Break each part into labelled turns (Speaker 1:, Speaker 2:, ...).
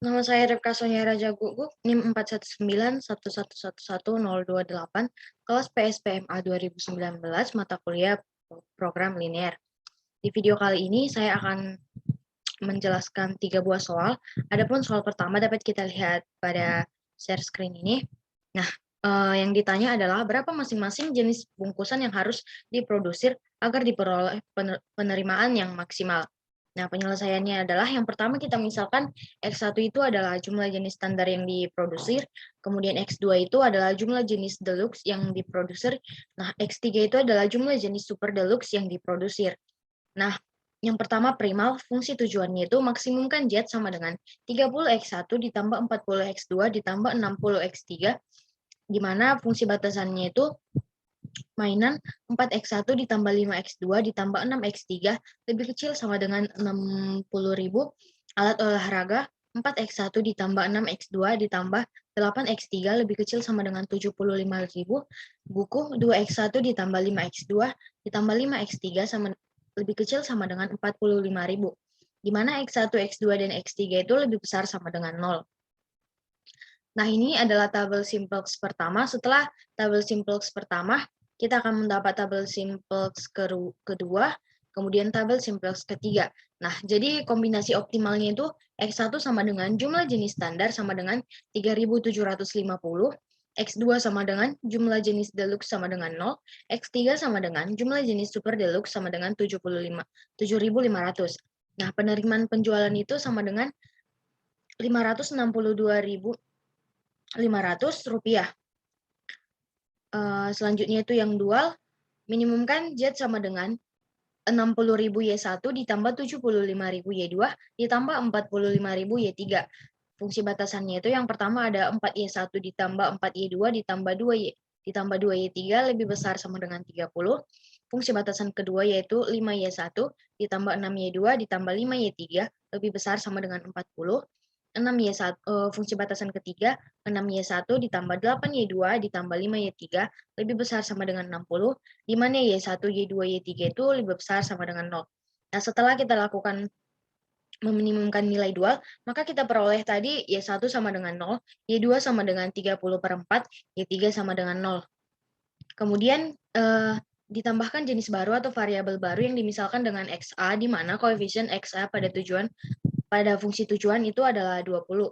Speaker 1: Nama saya Ripka Sonyara Guguk, NIM 41911111028, kelas PSPMA 2019, mata kuliah program linear. Di video kali ini saya akan menjelaskan 3 buah soal. Adapun soal pertama dapat kita lihat pada share screen ini. Nah, yang ditanya adalah berapa masing-masing jenis bungkusan yang harus diproduksi agar diperoleh penerimaan yang maksimal. Nah, penyelesaiannya adalah yang pertama kita misalkan X1 itu adalah jumlah jenis standar yang diproduksi, kemudian X2 itu adalah jumlah jenis deluxe yang diproduksi, nah X3 itu adalah jumlah jenis super deluxe yang diproduksi. Nah, yang pertama primal, fungsi tujuannya itu maksimumkan Z sama dengan 30X1 ditambah 40X2 ditambah 60X3, di mana fungsi batasannya itu mainan 4X1 ditambah 5X2 ditambah 6X3 lebih kecil sama dengan 60.000, alat olahraga 4X1 ditambah 6X2 ditambah 8X3 lebih kecil sama dengan 75.000, buku 2X1 ditambah 5X2 ditambah 5X3 sama lebih kecil sama dengan 45.000, di mana X1, X2, dan X3 itu lebih besar sama dengan 0. Nah, ini adalah tabel simplex pertama. Setelah tabel simplex pertama, kita akan mendapat tabel simplex kedua, kemudian tabel simplex ketiga. Nah, jadi kombinasi optimalnya itu X1 sama dengan jumlah jenis standar sama dengan 3.750, X2 sama dengan jumlah jenis deluxe sama dengan 0, X3 sama dengan jumlah jenis super deluxe sama dengan 7.500. Nah, penerimaan penjualan itu sama dengan 562.500 rupiah. Selanjutnya itu yang dual, minimumkan Z sama dengan 60.000 Y1 ditambah 75.000 Y2 ditambah 45.000 Y3. Fungsi batasannya itu yang pertama ada 4Y1 ditambah 4Y2 ditambah 2Y ditambah 2Y3 lebih besar sama dengan 30. Fungsi batasan kedua yaitu 5Y1 ditambah 6Y2 ditambah 5Y3 lebih besar sama dengan 40. 6Y1, fungsi batasan ketiga 6Y1 ditambah 8Y2 ditambah 5Y3 lebih besar sama dengan 60, di mana Y1, Y2, Y3 itu lebih besar sama dengan 0. Nah, setelah kita lakukan meminimumkan nilai dual, maka kita peroleh tadi Y1 sama dengan 0, Y2 sama dengan 30/4, Y3 sama dengan 0. Kemudian ditambahkan jenis baru atau variabel baru yang dimisalkan dengan XA, di mana koefisien XA pada fungsi tujuan itu adalah 20.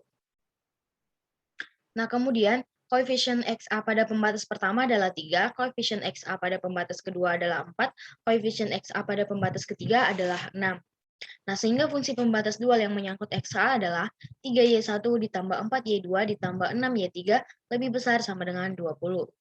Speaker 1: Nah, kemudian koefisien XA pada pembatas pertama adalah 3, koefisien XA pada pembatas kedua adalah 4, koefisien XA pada pembatas ketiga adalah 6. Nah, sehingga fungsi pembatas dual yang menyangkut XA adalah 3Y1 ditambah 4Y2 ditambah 6Y3 lebih besar sama dengan 20.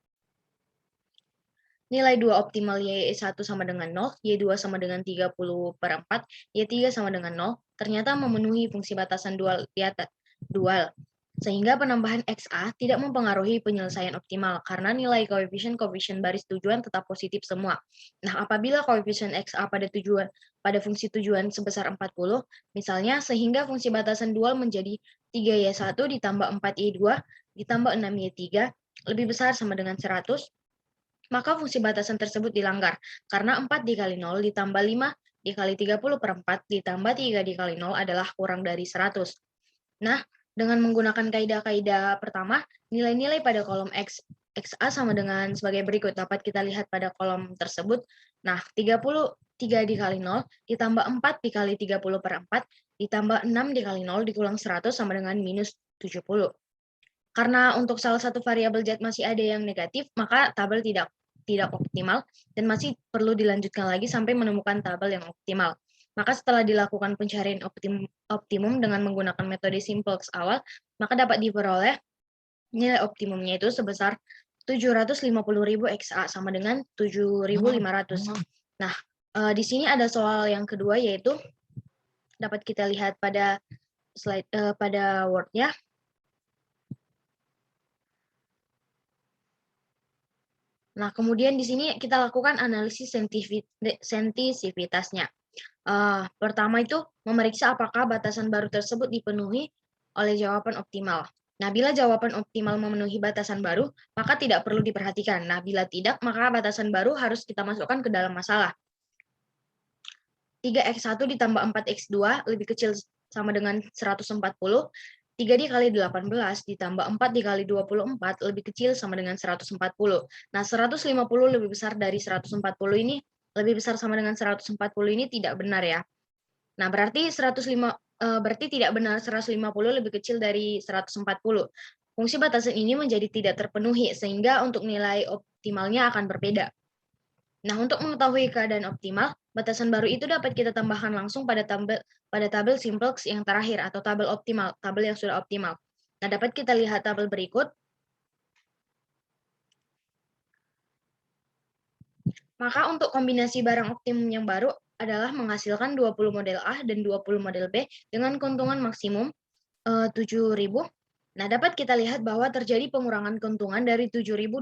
Speaker 1: Nilai 2 optimal Y1 sama dengan 0, Y2 sama dengan 30/4, Y3 sama dengan 0, ternyata memenuhi fungsi batasan dual di atas dual. Sehingga penambahan XA tidak mempengaruhi penyelesaian optimal karena nilai koefisien baris tujuan tetap positif semua. Nah, apabila koefisien XA pada fungsi tujuan sebesar 40, misalnya sehingga fungsi batasan dual menjadi 3Y1 ditambah 4Y2 ditambah 6Y3 lebih besar sama dengan 100, maka fungsi batasan tersebut dilanggar, karena 4 dikali 0 ditambah 5 dikali 30/4 ditambah 3 dikali 0 adalah kurang dari 100. Nah, dengan menggunakan kaidah-kaidah pertama, nilai-nilai pada kolom XA sama dengan sebagai berikut. Dapat kita lihat pada kolom tersebut. Nah, 33 dikali 0 ditambah 4 dikali 30/4 ditambah 6 dikali 0 dikurang 100 sama dengan minus 70. Karena untuk salah satu variabel Z masih ada yang negatif, maka tabel tidak optimal dan masih perlu dilanjutkan lagi sampai menemukan tabel yang optimal. Maka setelah dilakukan pencarian optimum dengan menggunakan metode simplex awal, maka dapat diperoleh nilai optimumnya itu sebesar 750.000 XA sama dengan 7.500. Nah, di sini ada soal yang kedua yaitu dapat kita lihat pada slide pada Word-nya. Nah, kemudian di sini kita lakukan analisis sensitivitasnya. Pertama itu memeriksa apakah batasan baru tersebut dipenuhi oleh jawaban optimal. Nah, bila jawaban optimal memenuhi batasan baru, maka tidak perlu diperhatikan. Nah, bila tidak, maka batasan baru harus kita masukkan ke dalam masalah. 3X1 ditambah 4X2 lebih kecil sama dengan 140. 3 dikali 18 ditambah 4 dikali 24 lebih kecil sama dengan 140. Nah, 150 lebih besar dari 140 ini, lebih besar sama dengan 140 ini tidak benar ya. Nah, berarti berarti tidak benar 150 lebih kecil dari 140. Fungsi batasan ini menjadi tidak terpenuhi sehingga untuk nilai optimalnya akan berbeda. Nah, untuk mengetahui keadaan optimal, batasan baru itu dapat kita tambahkan langsung pada tabel simplex yang terakhir atau tabel optimal, tabel yang sudah optimal. Nah, dapat kita lihat tabel berikut. Maka untuk kombinasi barang optimum yang baru adalah menghasilkan 20 model A dan 20 model B dengan keuntungan maksimum 7.000. Nah, dapat kita lihat bahwa terjadi pengurangan keuntungan dari 7.200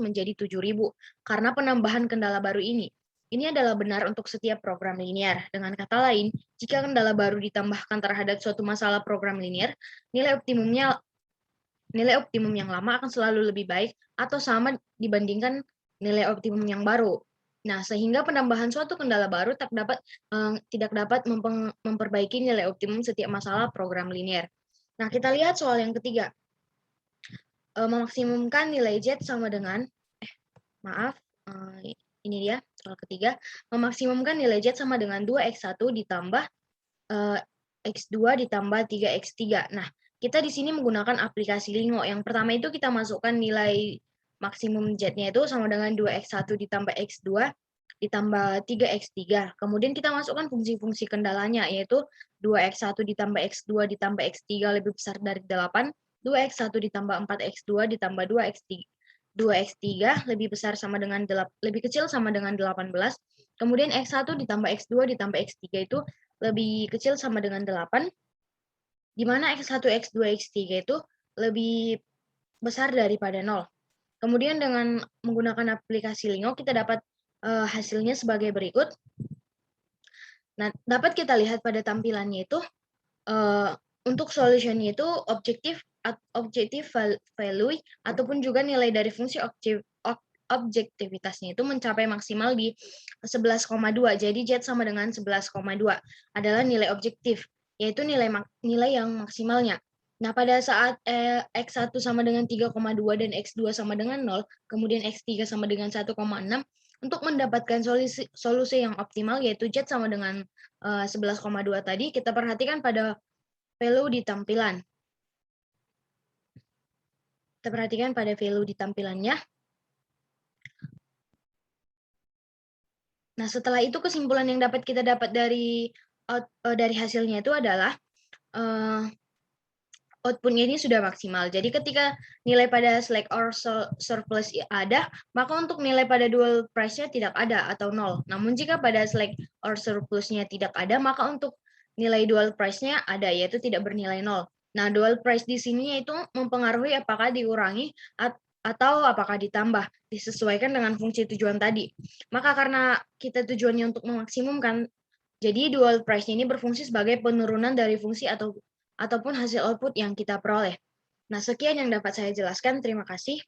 Speaker 1: menjadi 7.000 karena penambahan kendala baru ini. Ini adalah benar untuk setiap program linear. Dengan kata lain, jika kendala baru ditambahkan terhadap suatu masalah program linear, nilai optimum yang lama akan selalu lebih baik atau sama dibandingkan nilai optimum yang baru. Nah, sehingga penambahan suatu kendala baru tidak dapat memperbaiki nilai optimum setiap masalah program linear. Nah, kita lihat soal yang ketiga. Memaksimumkan nilai Z sama dengan, ini dia soal ketiga. Memaksimumkan nilai Z sama dengan 2x1 ditambah x2 ditambah 3x3. Nah, kita di sini menggunakan aplikasi Lingo. Yang pertama itu kita masukkan nilai maksimum Z-nya itu sama dengan 2x1 ditambah x2 ditambah 3x3. Kemudian kita masukkan fungsi-fungsi kendalanya, yaitu 2x1 ditambah x2 ditambah x3 lebih besar dari 8, 2x1 ditambah 4x2 ditambah 2x3 lebih besar sama dengan lebih kecil sama dengan 18. Kemudian x1 ditambah x2 ditambah x3 itu lebih kecil sama dengan 8, di mana x1, x2, x3 itu lebih besar daripada 0. Kemudian dengan menggunakan aplikasi Lingo, kita dapat hasilnya sebagai berikut. Nah, dapat kita lihat pada tampilannya itu, untuk solusinya itu objective value ataupun juga nilai dari fungsi objektivitasnya itu mencapai maksimal di 11,2. Jadi Z sama dengan 11,2 adalah nilai objektif, yaitu nilai yang maksimalnya. Nah, pada saat X1 sama dengan 3,2 dan X2 sama dengan 0, kemudian X3 sama dengan 1,6, untuk mendapatkan solusi yang optimal, yaitu Z sama dengan 11,2 tadi, kita perhatikan pada value di tampilan. Kita perhatikan pada value di tampilannya. Nah, setelah itu kesimpulan yang dapat kita dapat dari hasilnya itu adalah outputnya ini sudah maksimal. Jadi ketika nilai pada select or surplus ada, maka untuk nilai pada dual price-nya tidak ada atau 0. Namun jika pada select or surplus-nya tidak ada, maka untuk nilai dual price-nya ada, yaitu tidak bernilai 0. Nah, dual price di sini yaitu mempengaruhi apakah dikurangi atau apakah ditambah, disesuaikan dengan fungsi tujuan tadi. Maka karena kita tujuannya untuk memaksimumkan, jadi dual price ini berfungsi sebagai penurunan dari fungsi ataupun hasil output yang kita peroleh. Nah, sekian yang dapat saya jelaskan. Terima kasih.